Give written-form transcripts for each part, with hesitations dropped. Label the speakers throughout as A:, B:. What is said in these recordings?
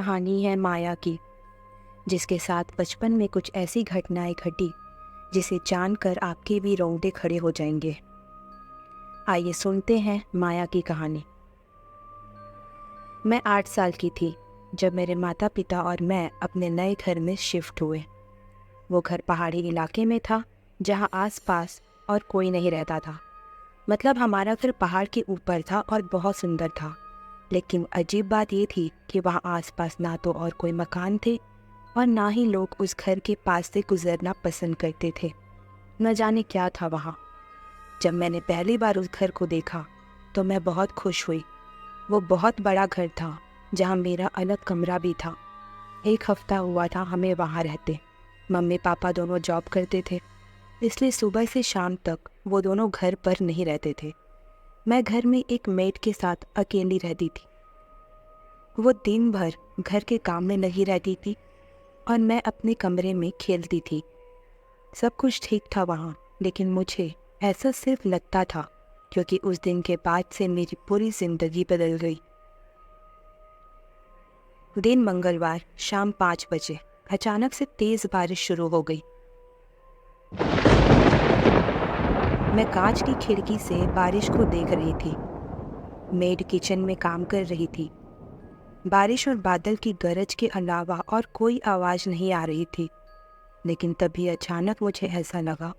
A: कहानी है माया की, जिसके साथ बचपन में कुछ ऐसी घटनाएं घटी जिसे जानकर आपके भी रोंगटे खड़े हो जाएंगे। आइए सुनते हैं माया की कहानी। मैं 8 साल की थी जब मेरे माता पिता और मैं अपने नए घर में शिफ्ट हुए। वो घर पहाड़ी इलाके में था जहाँ आसपास और कोई नहीं रहता था। मतलब हमारा घर पहाड़ के ऊपर था और बहुत सुंदर था, लेकिन अजीब बात ये थी कि वहाँ आसपास ना तो और कोई मकान थे और ना ही लोग उस घर के पास से गुजरना पसंद करते थे। न जाने क्या था वहाँ। जब मैंने पहली बार उस घर को देखा तो मैं बहुत खुश हुई। वो बहुत बड़ा घर था जहाँ मेरा अलग कमरा भी था। 1 हफ्ता हुआ था हमें वहाँ रहते। मम्मी पापा दोनों जॉब करते थे, इसलिए सुबह से शाम तक वो दोनों घर पर नहीं रहते थे। मैं घर में एक मेड के साथ अकेली रहती थी। वो दिन भर घर के काम में लगी रहती थी और मैं अपने कमरे में खेलती थी। सब कुछ ठीक था वहाँ, लेकिन मुझे ऐसा सिर्फ लगता था, क्योंकि उस दिन के बाद से मेरी पूरी जिंदगी बदल गई। दिन मंगलवार शाम 5 बजे अचानक से तेज बारिश शुरू हो गई। मैं कांच की खिड़की से बारिश को देख रही थी। मेड किचन में काम कर रही थी। बारिश और बादल की गरज के अलावा और कोई आवाज नहीं आ रही थी, लेकिन तभी अचानक मुझे ऐसा लगा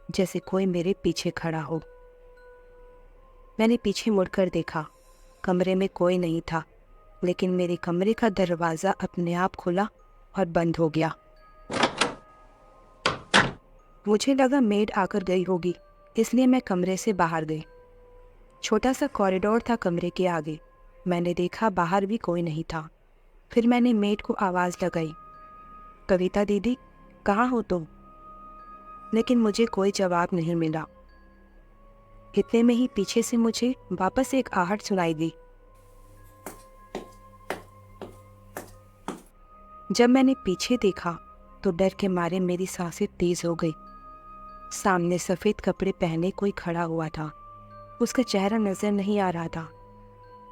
A: जैसे कोई मेरे पीछे खड़ा हो। मैंने पीछे मुड़कर देखा। कमरे में कोई नहीं था, लेकिन मेरे कमरे का दरवाज़ा अपने आप खुला और बंद हो गया। मुझे लगा मेड आकर गई होगी, इसलिए मैं कमरे से बाहर गई। छोटा सा कॉरिडोर था कमरे के आगे। मैंने देखा बाहर भी कोई नहीं था। फिर मैंने मेड को आवाज़ लगाई, कविता दीदी, कहाँ हो तुम? लेकिन मुझे कोई जवाब नहीं मिला। इतने में ही पीछे से मुझे वापस एक आहट सुनाई दी। जब मैंने पीछे देखा तो डर के मारे मेरी सांसें तेज हो गई। सामने सफ़ेद कपड़े पहने कोई खड़ा हुआ था। उसका चेहरा नजर नहीं आ रहा था,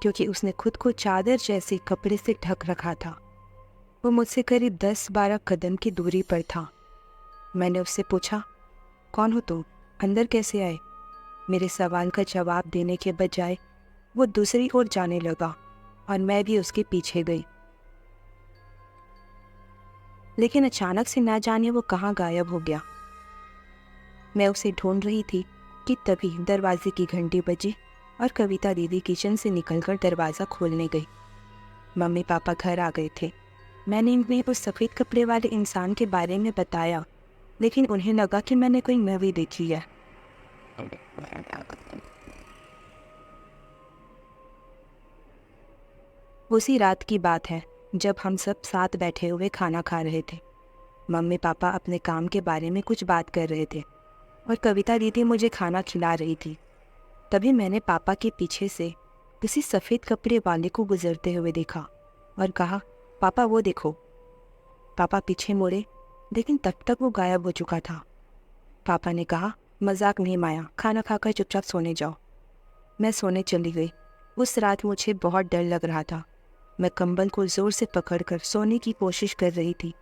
A: क्योंकि उसने खुद को चादर जैसे कपड़े से ढक रखा था। वो मुझसे करीब 10-12 कदम की दूरी पर था। मैंने उससे पूछा, कौन हो तुम? अंदर कैसे आए? मेरे सवाल का जवाब देने के बजाय वो दूसरी ओर जाने लगा और मैं भी उसके पीछे गई। लेकिन अचानक से ना जाने वो कहाँ गायब हो गया। मैं उसे ढूंढ रही थी कि तभी दरवाजे की घंटी बजी और कविता दीदी किचन से निकलकर दरवाज़ा खोलने गई। मम्मी पापा घर आ गए थे। मैंने उन्हें उस सफ़ेद कपड़े वाले इंसान के बारे में बताया, लेकिन उन्हें लगा कि मैंने कोई मूवी देखी है। उसी रात की बात है जब हम सब साथ बैठे हुए खाना खा रहे थे। मम्मी पापा अपने काम के बारे में कुछ बात कर रहे थे और कविता दीदी मुझे खाना खिला रही थी। तभी मैंने पापा के पीछे से किसी सफ़ेद कपड़े वाले को गुजरते हुए देखा और कहा, पापा वो देखो। पापा पीछे मुड़े, लेकिन तब तक वो गायब हो चुका था। पापा ने कहा, मजाक नहीं माया, खाना खाकर चुपचाप सोने जाओ। मैं सोने चली गई। उस रात मुझे बहुत डर लग रहा था। मैं कंबल को ज़ोर से पकड़कर सोने की कोशिश कर रही थी,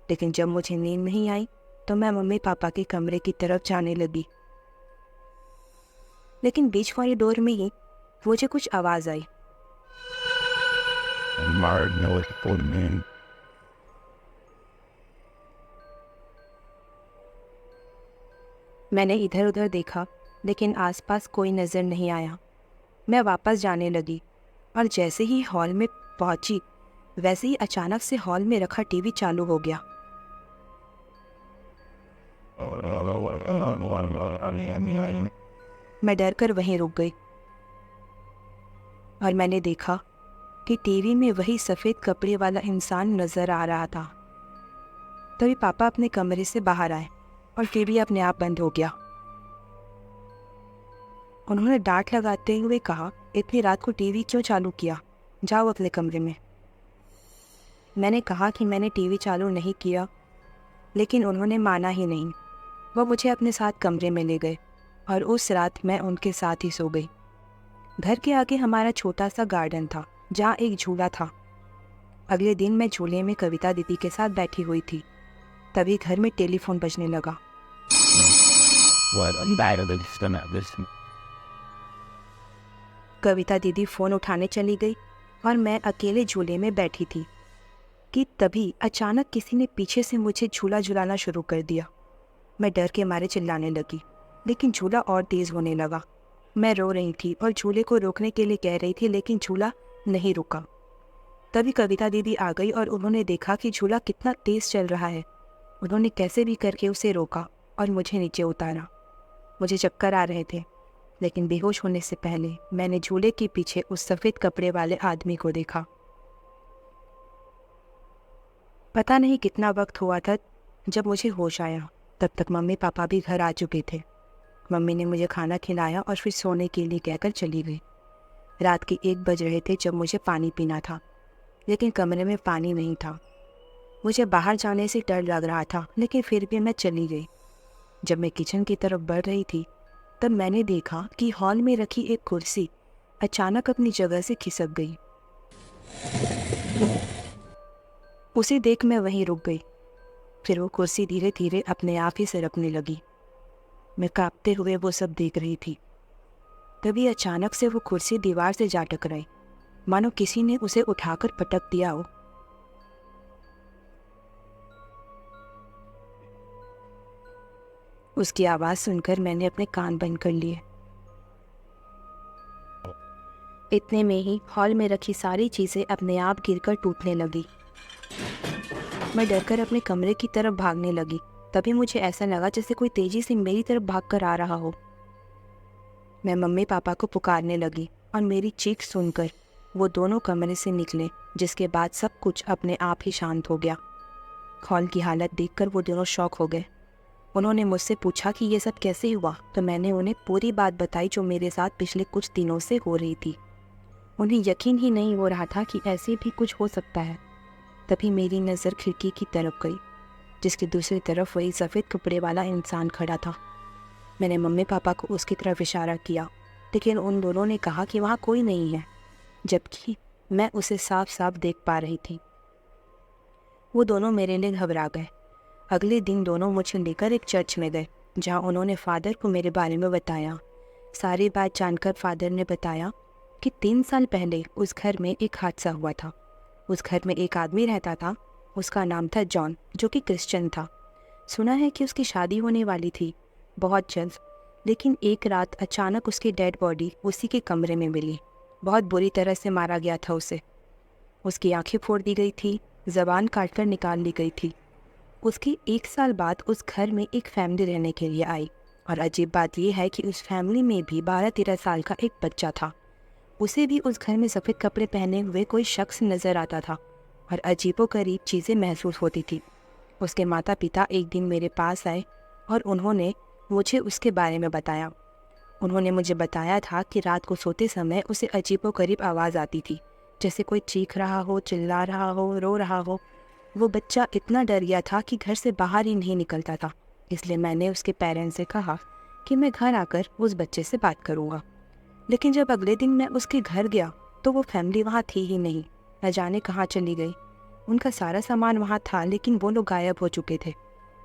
A: लेकिन जब मुझे नींद नहीं आई तो मैं मम्मी पापा के कमरे की तरफ जाने लगी। लेकिन बीच कॉरिडोर में ही मुझे कुछ आवाज़ आई। मैंने इधर उधर देखा, लेकिन आसपास कोई नज़र नहीं आया। मैं वापस जाने लगी और जैसे ही हॉल में पहुंची, वैसे ही अचानक से हॉल में रखा टीवी चालू हो गया। मैं डर कर वहीं रुक गई और मैंने देखा कि टीवी में वही सफ़ेद कपड़े वाला इंसान नज़र आ रहा था। तभी पापा अपने कमरे से बाहर आए और टीवी अपने आप बंद हो गया। उन्होंने डांट लगाते हुए कहा, इतनी रात को टीवी क्यों चालू किया? जाओ अपने कमरे में। मैंने कहा कि मैंने टीवी चालू नहीं किया, लेकिन उन्होंने माना ही नहीं। वो मुझे अपने साथ कमरे में ले गए और उस रात मैं उनके साथ ही सो गई। घर के आगे हमारा छोटा सा गार्डन था जहाँ एक झूला था अगले दिन मैं झूले में कविता दीदी के साथ बैठी हुई थी, तभी घर में टेलीफोन बजने लगा। कविता दीदी फ़ोन उठाने चली गई और मैं अकेले झूले में बैठी थी कि तभी अचानक किसी ने पीछे से मुझे झूला झुलाना शुरू कर दिया। मैं डर के मारे चिल्लाने लगी, लेकिन झूला और तेज़ होने लगा। मैं रो रही थी और झूले को रोकने के लिए कह रही थी, लेकिन झूला नहीं रुका। तभी कविता दीदी आ गई और उन्होंने देखा कि झूला कितना तेज़ चल रहा है। उन्होंने कैसे भी करके उसे रोका और मुझे नीचे उतारा। मुझे चक्कर आ रहे थे, लेकिन बेहोश होने से पहले मैंने झूले के पीछे उस सफ़ेद कपड़े वाले आदमी को देखा। पता नहीं कितना वक्त हुआ था जब मुझे होश आया। तब तक मम्मी पापा भी घर आ चुके थे। मम्मी ने मुझे खाना खिलाया और फिर सोने के लिए कहकर चली गई। रात के 1 बज रहे थे जब मुझे पानी पीना था, लेकिन कमरे में पानी नहीं था। मुझे बाहर जाने से डर लग रहा था, लेकिन फिर भी मैं चली गई। जब मैं किचन की तरफ बढ़ रही थी, तब मैंने देखा कि हॉल में रखी एक कुर्सी अचानक अपनी जगह से खिसक गई। उसे देख मैं वहीं रुक गई। फिर वो कुर्सी धीरे धीरे अपने आप ही सरकने लगी। मैं कांपते हुए वो सब देख रही थी। तभी अचानक से वो कुर्सी दीवार से जा टकराई, मानो किसी ने उसे उठाकर पटक दिया हो। उसकी आवाज़ सुनकर मैंने अपने कान बंद कर लिए। इतने में ही हॉल में रखी सारी चीज़ें अपने आप गिरकर टूटने लगी। मैं डरकर अपने कमरे की तरफ भागने लगी। तभी मुझे ऐसा लगा जैसे कोई तेजी से मेरी तरफ भागकर आ रहा हो। मैं मम्मी पापा को पुकारने लगी और मेरी चीख सुनकर वो दोनों कमरे से निकले, जिसके बाद सब कुछ अपने आप ही शांत हो गया। हॉल की हालत देखकर वो दोनों शॉक हो गए। उन्होंने मुझसे पूछा कि ये सब कैसे हुआ, तो मैंने उन्हें पूरी बात बताई जो मेरे साथ पिछले कुछ दिनों से हो रही थी। उन्हें यकीन ही नहीं हो रहा था कि ऐसे भी कुछ हो सकता है। तभी मेरी नज़र खिड़की की तरफ गई, जिसकी दूसरी तरफ वही सफ़ेद कपड़े वाला इंसान खड़ा था। मैंने मम्मी पापा को उसकी तरफ इशारा किया, लेकिन उन दोनों ने कहा कि वहाँ कोई नहीं है, जबकि मैं उसे साफ साफ देख पा रही थी। वो दोनों मेरे लिए घबरा गए। अगले दिन दोनों मुझे लेकर एक चर्च में गए, जहाँ उन्होंने फादर को मेरे बारे में बताया। सारी बात जानकर फादर ने बताया कि 3 साल पहले उस घर में एक हादसा हुआ था। उस घर में एक आदमी रहता था, उसका नाम था जॉन, जो कि क्रिश्चियन था। सुना है कि उसकी शादी होने वाली थी बहुत जल्द, लेकिन एक रात अचानक उसकी डेड बॉडी उसी के कमरे में मिली। बहुत बुरी तरह से मारा गया था उसे। उसकी आंखें फोड़ दी गई थी, ज़बान काटकर निकाल ली गई थी। उसकी 1 साल बाद उस घर में एक फैमिली रहने के लिए आई, और अजीब बात यह है कि उस फैमिली में भी 12-13 साल का एक बच्चा था। उसे भी उस घर में सफ़ेद कपड़े पहने हुए कोई शख्स नज़र आता था और अजीबोगरीब चीज़ें महसूस होती थी। उसके माता पिता एक दिन मेरे पास आए और उन्होंने मुझे उसके बारे में बताया। उन्होंने मुझे बताया था कि रात को सोते समय उसे अजीबोगरीब आवाज़ आती थी, जैसे कोई चीख रहा हो, चिल्ला रहा हो, रो रहा हो। वो बच्चा इतना डर गया था कि घर से बाहर ही नहीं निकलता था। इसलिए मैंने उसके पेरेंट्स से कहा कि मैं घर आकर उस बच्चे से बात करूँगा। लेकिन जब अगले दिन मैं उसके घर गया तो वो फैमिली वहाँ थी ही नहीं, न जाने कहाँ चली गई। उनका सारा सामान वहाँ था, लेकिन वो लोग गायब हो चुके थे।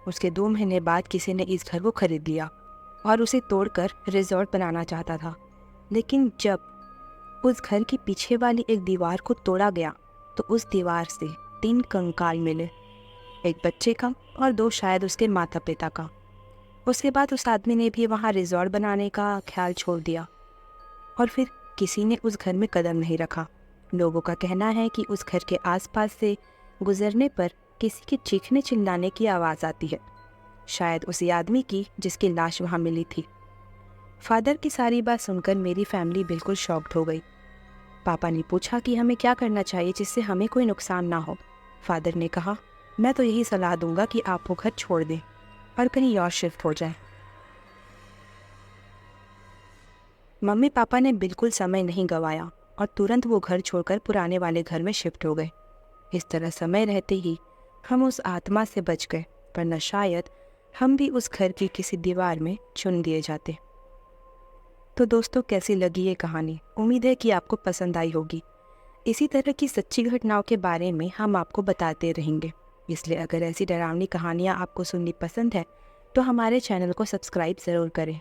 A: उसके 2 महीने बाद किसी ने इस घर को खरीद लिया और उसे तोड़कर रिजॉर्ट बनाना चाहता था। लेकिन जब उस घर की पीछे वाली एक दीवार को तोड़ा गया तो उस दीवार से 3 कंकाल मिले, एक बच्चे का और 2 शायद उसके माता पिता का। उसके बाद उस आदमी ने भी वहाँ रिजॉर्ट बनाने का ख्याल छोड़ दिया और फिर किसी ने उस घर में कदम नहीं रखा। लोगों का कहना है कि उस घर के आसपास से गुजरने पर किसी के चीखने चिल्लाने की आवाज़ आती है, शायद उसी आदमी की जिसकी लाश वहाँ मिली थी। फादर की सारी बात सुनकर मेरी फैमिली बिल्कुल शॉक्ड हो गई। पापा ने पूछा कि हमें क्या करना चाहिए जिससे हमें कोई नुकसान ना हो। फादर ने कहा, मैं तो यही सलाह दूंगा कि आप वो घर छोड़ दें और कहीं और शिफ्ट हो जाएं। मम्मी पापा ने बिल्कुल समय नहीं गंवाया और तुरंत वो घर छोड़कर पुराने वाले घर में शिफ्ट हो गए। इस तरह समय रहते ही हम उस आत्मा से बच गए, वरना शायद हम भी उस घर की किसी दीवार में चुन दिए जाते। तो दोस्तों, कैसी लगी ये कहानी? उम्मीद है कि आपको पसंद आई होगी। इसी तरह की सच्ची घटनाओं के बारे में हम आपको बताते रहेंगे। इसलिए अगर ऐसी डरावनी कहानियाँ आपको सुननी पसंद है तो हमारे चैनल को सब्सक्राइब ज़रूर करें।